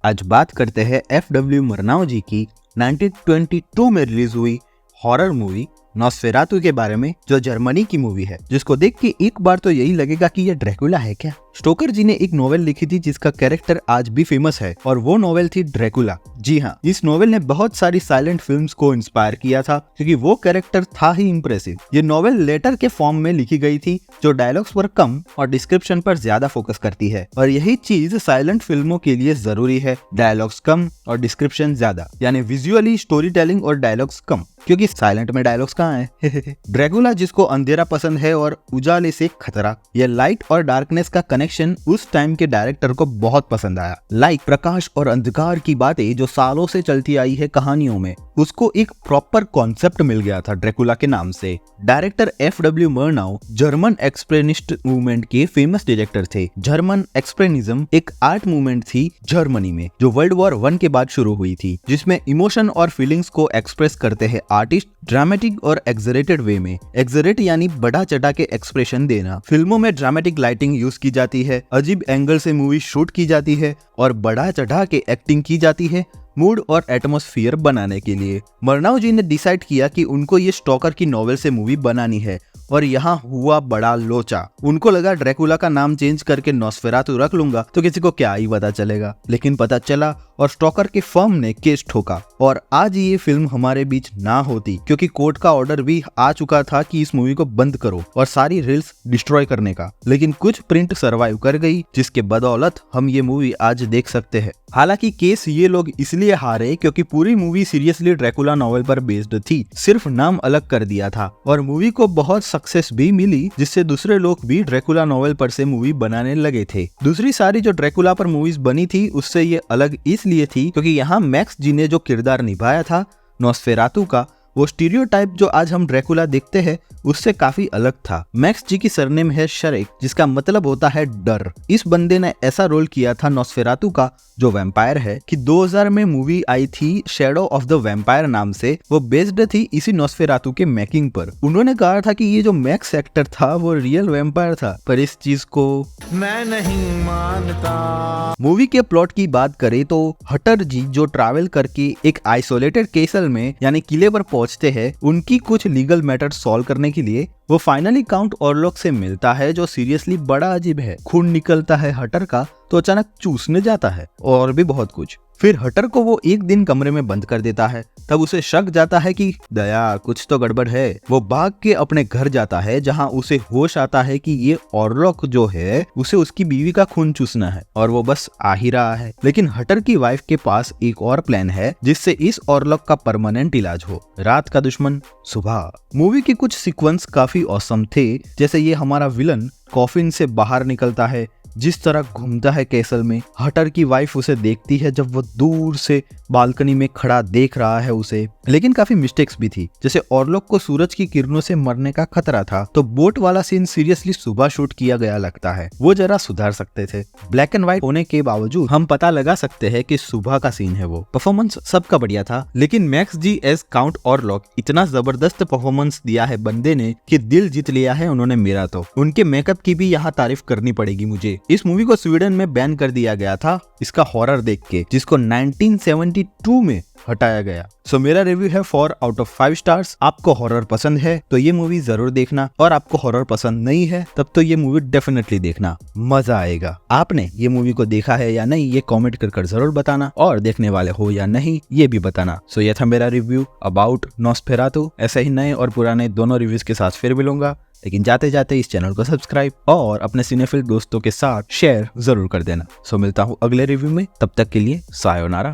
आज बात करते हैं एफ.डब्ल्यू. मरनाओ जी की 1922 में रिलीज हुई हॉरर मूवी नॉस्फेरातु के बारे में, जो जर्मनी की मूवी है, जिसको देख के एक बार तो यही लगेगा कि ये ड्रैकुला है क्या। स्टोकर जी ने एक नोवेल लिखी थी जिसका कैरेक्टर आज भी फेमस है और वो नोवेल थी ड्रैकुला। जी हाँ, इस नोवेल ने बहुत सारी साइलेंट फिल्म्स को इंस्पायर किया था क्योंकि वो कैरेक्टर था ही इम्प्रेसिव। ये नोवेल लेटर के फॉर्म में लिखी गई थी जो डायलॉग्स पर कम और डिस्क्रिप्शन पर ज्यादा फोकस करती है, और यही चीज साइलेंट फिल्मों के लिए जरूरी है। डायलॉग्स कम और डिस्क्रिप्शन ज्यादा, यानी विजुअली स्टोरी टेलिंग और डायलॉग्स कम, क्योंकि साइलेंट में डायलॉग्स कहाँ है। ड्रैकुला जिसको अंधेरा पसंद है और उजाले से खतरा, ये लाइट और डार्कनेस का कनेक्शन उस टाइम के डायरेक्टर को बहुत पसंद आया। लाइक प्रकाश और अंधकार की बातें जो सालों से चलती आई है कहानियों में, उसको एक प्रॉपर कॉन्सेप्ट मिल गया था ड्रैकुला के नाम से। Director F W. Murnau German expressionist movement के फेमस डायरेक्टर थे। जर्मन एक्सप्रेनिज्म एक आर्ट मूवमेंट थी जर्मनी में जो वर्ल्ड वॉर 1 के बाद शुरू हुई थी, जिसमें इमोशन और फीलिंग्स को एक्सप्रेस करते हैं आर्टिस्ट ड्रामेटिक और एक्सरेटेड वे में। एक्सरेट यानी बढ़ा चढ़ा के एक्सप्रेशन देना। फिल्मों में ड्रामेटिक लाइटिंग यूज की जाती है, अजीब एंगल से मूवी शूट की जाती है और बढ़ा चढ़ा के एक्टिंग की जाती है मूड और एटमॉस्फेयर बनाने के लिए। मरनाओ जी ने डिसाइड किया कि उनको ये स्टोकर की नॉवेल से मूवी बनानी है, और यहाँ हुआ बड़ा लोचा। उनको लगा ड्रैकुला का नाम चेंज करके नॉस्फेरातु रख लूंगा तो किसी को क्या ही पता चलेगा, लेकिन पता चला और स्टोकर के फर्म ने केस ठोका और आज ये फिल्म हमारे बीच ना होती, क्योंकि कोर्ट का ऑर्डर भी आ चुका था कि इस मूवी को बंद करो और सारी रील्स डिस्ट्रॉय करने का। लेकिन कुछ प्रिंट सरवाइव कर गई, जिसके बदौलत हम ये मूवी आज देख सकते हैं। हालांकि केस ये लोग इसलिए हारे क्योंकि पूरी मूवी सीरियसली ड्रैकुला नॉवेल पर बेस्ड थी, सिर्फ नाम अलग कर दिया था, और मूवी को बहुत सक्सेस भी मिली, जिससे दूसरे लोग भी ड्रैकुला नॉवेल पर से मूवी बनाने लगे थे। दूसरी सारी जो ड्रैकुला पर मूवीज बनी थी उससे ये अलग इसलिए थी क्योंकि यहाँ मैक्स जी ने जो किरदार निभाया था नॉस्फेरातु का, वो स्टीरियोटाइप जो आज हम ड्रैकुला देखते हैं उससे काफी अलग था। मैक्स जी की सरनेम है शरेक, जिसका मतलब होता है डर। इस बंदे ने ऐसा रोल किया था नॉस्फेरातु का, जो वैम्पायर है, कि 2000 में मूवी आई थी शैडो ऑफ द वैम्पायर नाम से। वो बेस्ड थी इसी नॉस्फेरातु के मेकिंग पर। उन्होंने कहा था कि ये जो मैक्स एक्टर था वो रियल वैम्पायर था, पर इस चीज को मैं नहीं मानता। मूवी के प्लॉट की बात करें तो हटर जी जो ट्रैवल करके एक आइसोलेटेड केसल में यानी किले पर पहुंचते हैं, उनकी कुछ लीगल मैटर सॉल्व करने के लिए वो फाइनली काउंट ऑरलॉक से मिलता है, जो सीरियसली बड़ा अजीब है। खून निकलता है हटर का तो अचानक चूसने जाता है और भी बहुत कुछ। फिर हटर को वो एक दिन कमरे में बंद कर देता है, तब उसे शक जाता है कि दया कुछ तो गड़बड़ है। वो भाग के अपने घर जाता है जहां उसे होश आता है कि ये ऑरलॉक जो है उसे उसकी बीवी का खून चूसना है, और वो बस आ ही रहा है। लेकिन हटर की वाइफ के पास एक और प्लान है जिससे इस ऑरलॉक का परमानेंट इलाज हो। रात का दुश्मन सुबह। मूवी के कुछ सीक्वेंस काफी ऑसम थे, जैसे ये हमारा विलन कॉफिन से बाहर निकलता है, जिस तरह घूमता है कैसल में। हटर की वाइफ उसे देखती है जब वो दूर से बालकनी में खड़ा देख रहा है उसे। लेकिन काफी मिस्टेक्स भी थी, जैसे ऑरलॉक को सूरज की किरणों से मरने का खतरा था, तो बोट वाला सीन सीरियसली सुबह शूट किया गया लगता है, वो जरा सुधार सकते थे। ब्लैक एंड व्हाइट होने के बावजूद हम पता लगा सकते हैं कि सुबह का सीन है वो। परफॉर्मेंस सबका बढ़िया था, लेकिन मैक्स जी एज काउंट ऑरलॉक इतना जबरदस्त परफॉर्मेंस दिया है बंदे ने कि दिल जीत लिया है उन्होंने मेरा। तो उनके मेकअप की भी यहाँ तारीफ करनी पड़ेगी मुझे। इस मूवी को स्वीडन में बैन कर दिया गया था इसका हॉरर देख के, जिसको 1972 में हटाया गया। सो मेरा रिव्यू है 4 आउट ऑफ 5 स्टार्स। आपको हॉरर पसंद है तो ये मूवी जरूर देखना, और आपको हॉरर पसंद नहीं है तब तो ये मूवी डेफिनेटली देखना, मजा आएगा। आपने ये मूवी को देखा है या नहीं ये कमेंट कर जरूर बताना, और देखने वाले हो या नहीं ये भी बताना। सो ये था मेरा रिव्यू अबाउट नॉस्फेरातु। ऐसे ही नए और पुराने दोनों रिव्यूज के साथ फिर मिलूंगा, लेकिन जाते जाते इस चैनल को सब्सक्राइब और अपने सिनेफिल दोस्तों के साथ शेयर जरूर कर देना। सो मिलता हूँ अगले रिव्यू में, तब तक के लिए सायोनारा।